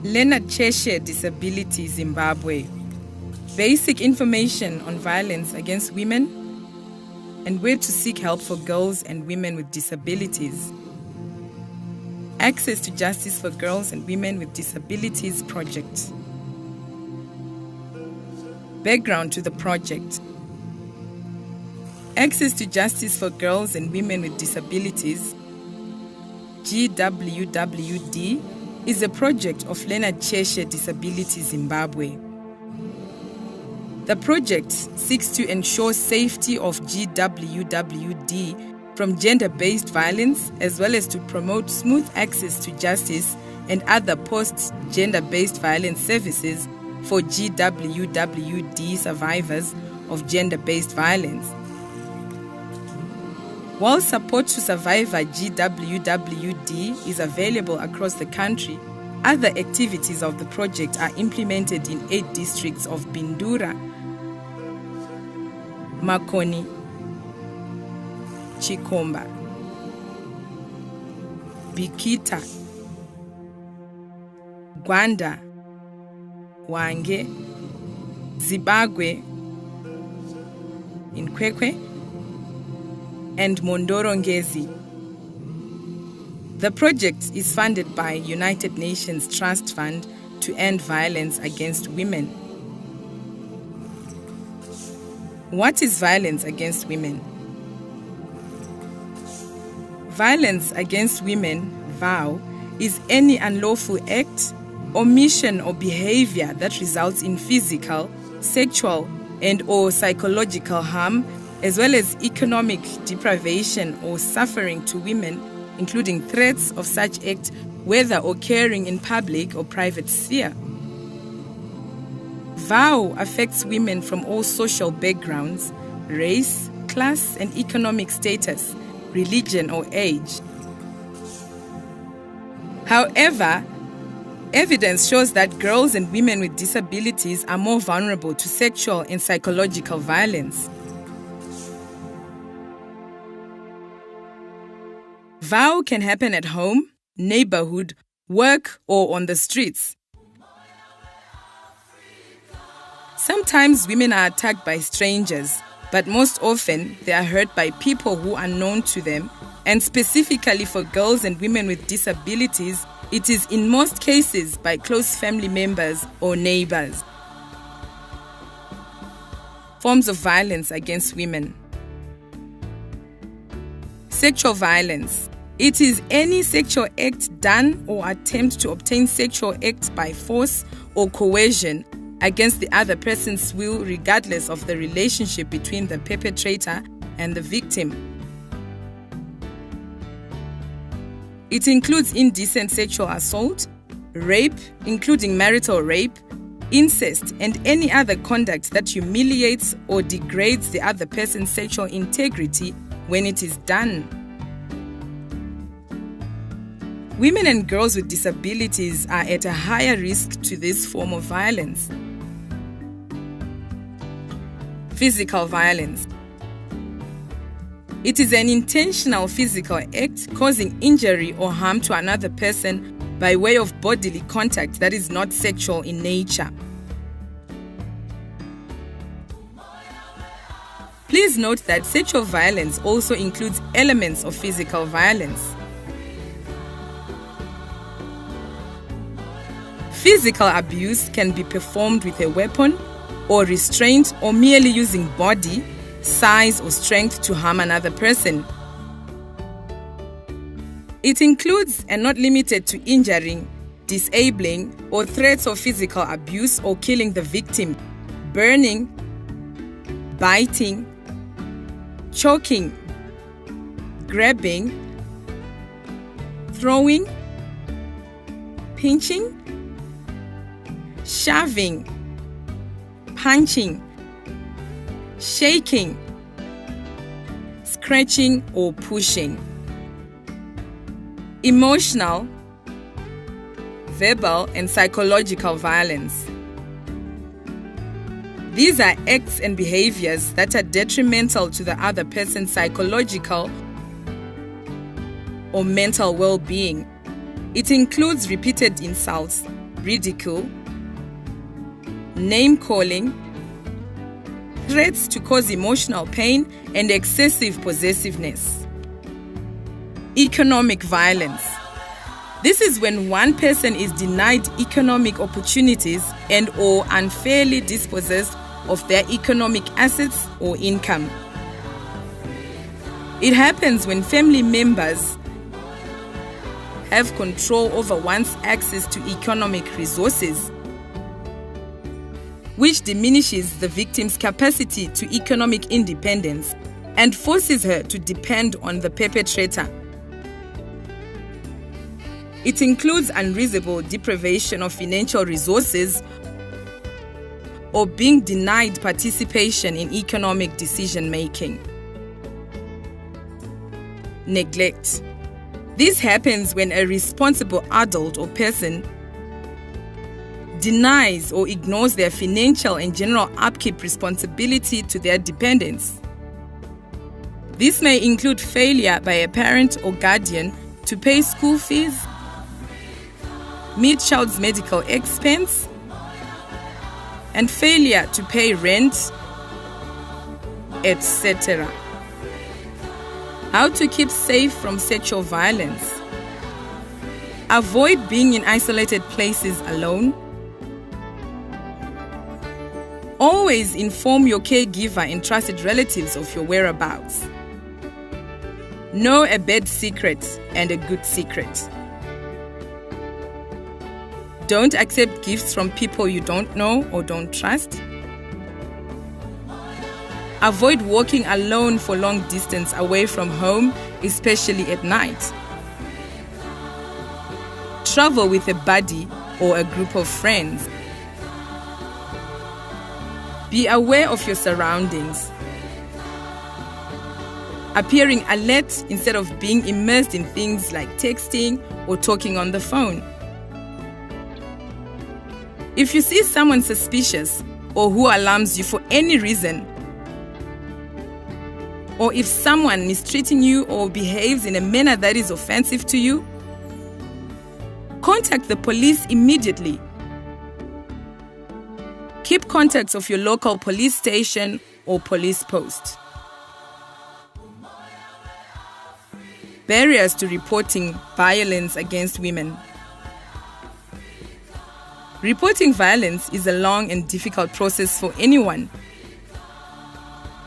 Leonard Cheshe, Disabilities, Zimbabwe. Basic information on violence against women and where to seek help for girls and women with disabilities. Access to Justice for Girls and Women with Disabilities project. Background to the project. Access to Justice for Girls and Women with Disabilities, GWWD, is a project of Leonard Cheshe, Disabilities, Zimbabwe. The project seeks to ensure safety of GWWD from gender-based violence, as well as to promote smooth access to justice and other post-gender-based violence services for GWWD survivors of gender-based violence. While support to survivor GWWD is available across the country, other activities of the project are implemented in 8 districts of Bindura, Makoni, Chikomba, Bikita, Gwanda, Wange, Zibagwe, Inkwekwe, and Mondorongezi. The project is funded by United Nations Trust Fund to End Violence Against Women. What is violence against women? Violence against women, VAW, is any unlawful act, omission or behavior that results in physical, sexual, and/or psychological harm, as well as economic deprivation or suffering to women, including threats of such act, whether occurring in public or private sphere. VAW affects women from all social backgrounds, race, class, and economic status, religion, or age. However, evidence shows that girls and women with disabilities are more vulnerable to sexual and psychological violence. VAW can happen at home, neighborhood, work, or on the streets. Sometimes women are attacked by strangers, but most often they are hurt by people who are known to them, and specifically for girls and women with disabilities, it is in most cases by close family members or neighbors. Forms of violence against women. Sexual violence. It is any sexual act done or attempt to obtain sexual act by force or coercion against the other person's will, regardless of the relationship between the perpetrator and the victim. It includes indecent sexual assault, rape, including marital rape, incest, and any other conduct that humiliates or degrades the other person's sexual integrity when it is done. Women and girls with disabilities are at a higher risk to this form of violence. Physical violence. It is an intentional physical act causing injury or harm to another person by way of bodily contact that is not sexual in nature. Please note that sexual violence also includes elements of physical violence. Physical abuse can be performed with a weapon or restraint or merely using body, size, or strength to harm another person. It includes and not limited to injuring, disabling, or threats of physical abuse or killing the victim, burning, biting, choking, grabbing, throwing, pinching, shoving, punching, shaking, scratching, or pushing. Emotional, verbal, and psychological violence. These are acts and behaviors that are detrimental to the other person's psychological or mental well-being. It includes repeated insults, ridicule, name-calling, threats to cause emotional pain, and excessive possessiveness. Economic violence. This is when one person is denied economic opportunities and/or unfairly dispossessed of their economic assets or income. It happens when family members have control over one's access to economic resources, which diminishes the victim's capacity to economic independence and forces her to depend on the perpetrator. It includes unreasonable deprivation of financial resources or being denied participation in economic decision-making. Neglect. This happens when a responsible adult or person denies or ignores their financial and general upkeep responsibility to their dependents. This may include failure by a parent or guardian to pay school fees, meet child's medical expense, and failure to pay rent, etc. How to keep safe from sexual violence. Avoid being in isolated places alone. Always inform your caregiver and trusted relatives of your whereabouts. Know a bad secret and a good secret. Don't accept gifts from people you don't know or don't trust. Avoid walking alone for long distance away from home, especially at night. Travel with a buddy or a group of friends. Be aware of your surroundings. Appearing alert instead of being immersed in things like texting or talking on the phone. If you see someone suspicious or who alarms you for any reason, or if someone mistreating you or behaves in a manner that is offensive to you, contact the police immediately. Keep contacts of your local police station or police post. Barriers to reporting violence against women. Reporting violence is a long and difficult process for anyone.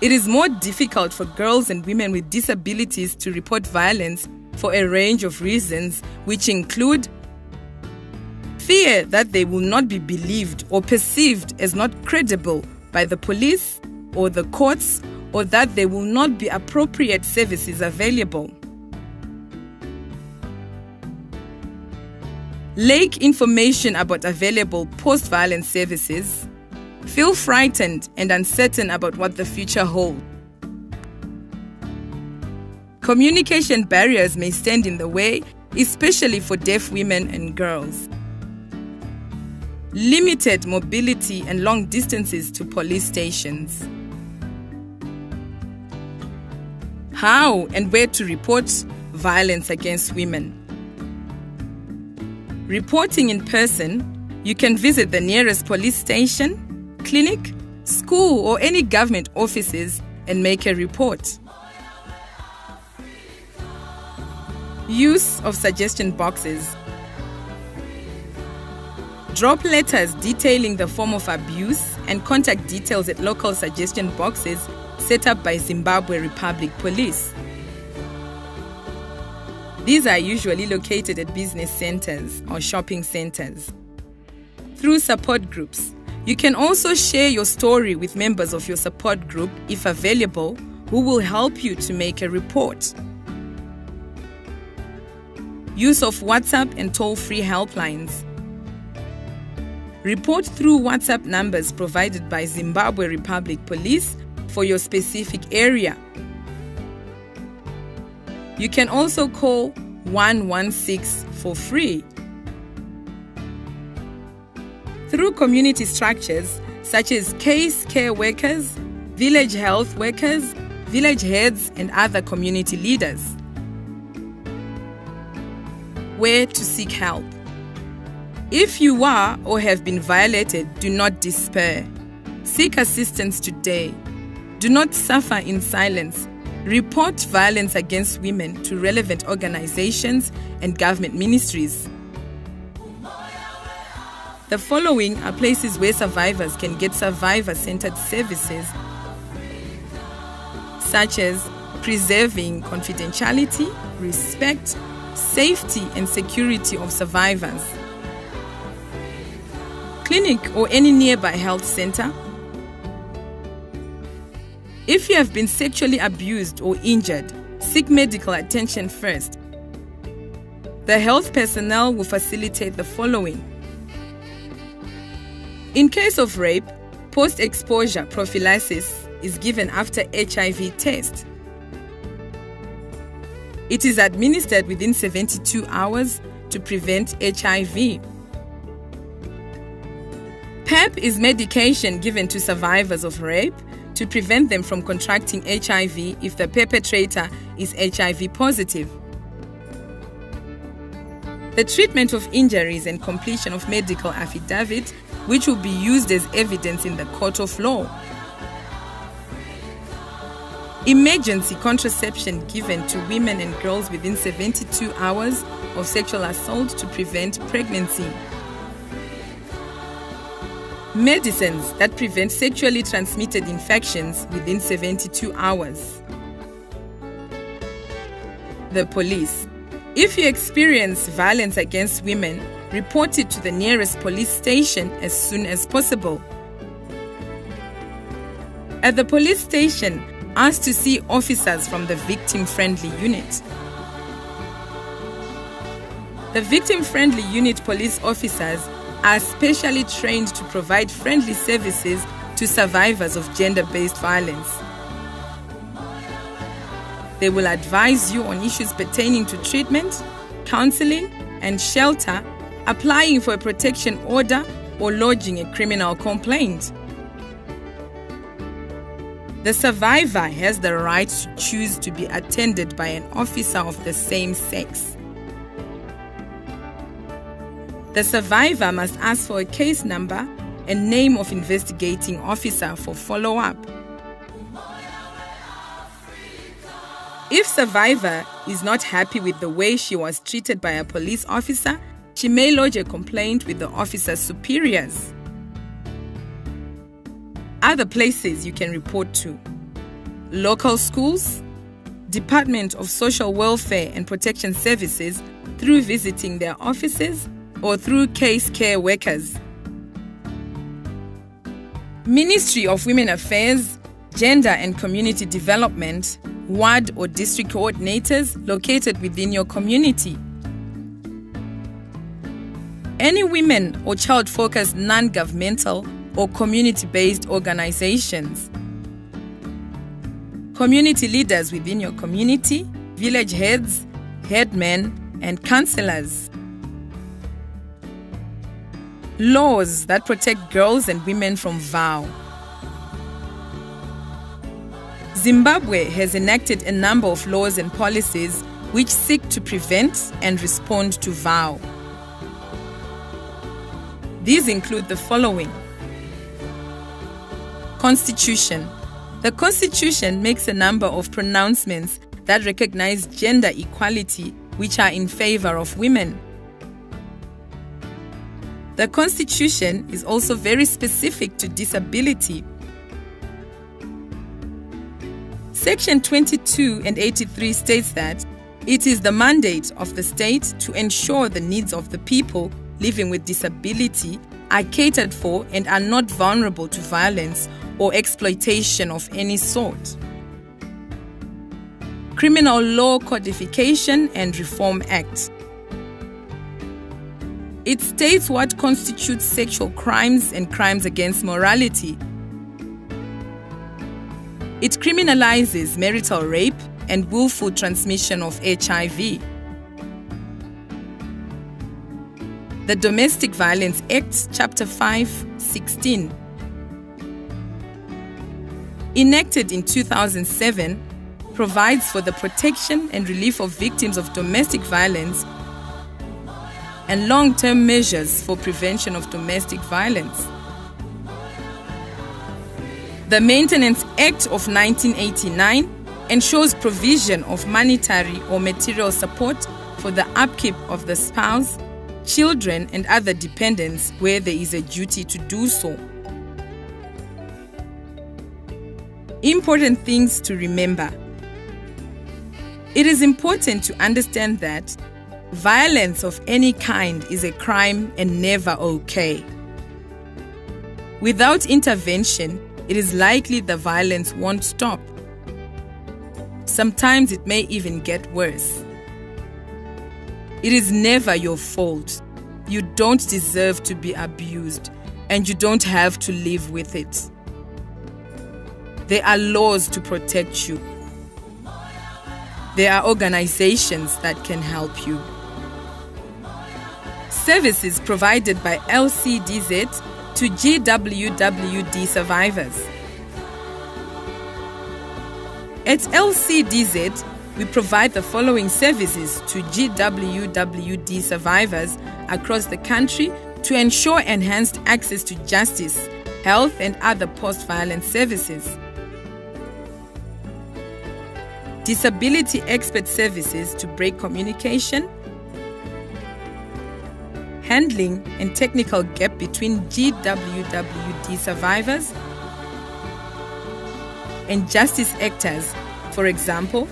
It is more difficult for girls and women with disabilities to report violence for a range of reasons, which include fear that they will not be believed or perceived as not credible by the police or the courts, or that there will not be appropriate services available. Lack information about available post-violence services. Feel frightened and uncertain about what the future holds. Communication barriers may stand in the way, especially for deaf women and girls. Limited mobility and long distances to police stations. How and where to report violence against women. Reporting in person, you can visit the nearest police station, clinic, school, or any government offices and make a report. Use of suggestion boxes. Drop letters detailing the form of abuse and contact details at local suggestion boxes set up by Zimbabwe Republic Police. These are usually located at business centers or shopping centers. Through support groups, you can also share your story with members of your support group, if available, who will help you to make a report. Use of WhatsApp and toll-free helplines. Report through WhatsApp numbers provided by Zimbabwe Republic Police for your specific area. You can also call 116 for free. Through community structures such as case care workers, village health workers, village heads, and other community leaders. Where to seek help. If you are or have been violated, do not despair. Seek assistance today. Do not suffer in silence. Report violence against women to relevant organizations and government ministries. The following are places where survivors can get survivor-centered services, such as preserving confidentiality, respect, safety and security of survivors, clinic or any nearby health center. If you have been sexually abused or injured, seek medical attention first. The health personnel will facilitate the following. In case of rape, post-exposure prophylaxis is given after HIV test. It is administered within 72 hours to prevent HIV. PrEP is medication given to survivors of rape to prevent them from contracting HIV if the perpetrator is HIV positive. The treatment of injuries and completion of medical affidavit, which will be used as evidence in the court of law. Emergency contraception given to women and girls within 72 hours of sexual assault to prevent pregnancy. Medicines that prevent sexually transmitted infections within 72 hours. The police. If you experience violence against women, report it to the nearest police station as soon as possible. At the police station, ask to see officers from the victim-friendly unit. The victim-friendly unit police officers are specially trained to provide friendly services to survivors of gender-based violence. They will advise you on issues pertaining to treatment, counseling, and shelter, applying for a protection order, or lodging a criminal complaint. The survivor has the right to choose to be attended by an officer of the same sex. The survivor must ask for a case number and name of investigating officer for follow-up. If survivor is not happy with the way she was treated by a police officer, she may lodge a complaint with the officer's superiors. Other places you can report to: local schools, Department of Social Welfare and Protection Services through visiting their offices, or through case care workers. Ministry of Women Affairs, Gender and Community Development, ward or district coordinators located within your community. Any women or child-focused non-governmental or community-based organizations. Community leaders within your community, village heads, headmen, and councillors. Laws that protect girls and women from VOW. Zimbabwe has enacted a number of laws and policies which seek to prevent and respond to VOW. These include the following. Constitution. The Constitution makes a number of pronouncements that recognize gender equality, which are in favor of women. The Constitution is also very specific to disability. Section 22 and 83 states that it is the mandate of the state to ensure the needs of the people living with disability are catered for and are not vulnerable to violence or exploitation of any sort. Criminal Law Codification and Reform Act. It states what constitutes sexual crimes and crimes against morality. It criminalizes marital rape and willful transmission of HIV. The Domestic Violence Act, Chapter 5:16. Enacted in 2007, provides for the protection and relief of victims of domestic violence and long-term measures for prevention of domestic violence. The Maintenance Act of 1989 ensures provision of monetary or material support for the upkeep of the spouse, children, and other dependents where there is a duty to do so. Important things to remember. It is important to understand that violence of any kind is a crime and never okay. Without intervention, it is likely the violence won't stop. Sometimes it may even get worse. It is never your fault. You don't deserve to be abused, and you don't have to live with it. There are laws to protect you. There are organizations that can help you. Services provided by LCDZ to GWWD survivors. At LCDZ, we provide the following services to GWWD survivors across the country to ensure enhanced access to justice, health, and other post-violence services. Disability expert services to break communication, handling and technical gap between GWWD survivors and justice actors, for example,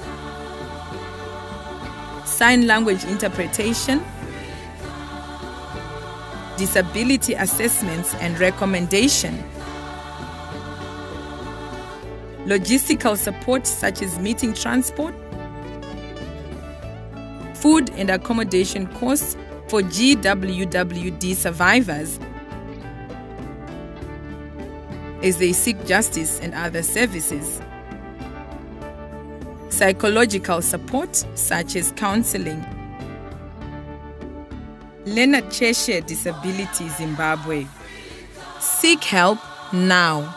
sign language interpretation, disability assessments and recommendation, logistical support such as meeting transport, food and accommodation costs for GWWD survivors as they seek justice and other services, psychological support such as counseling. Leonard Cheshire Disabilities Zimbabwe. Seek help now.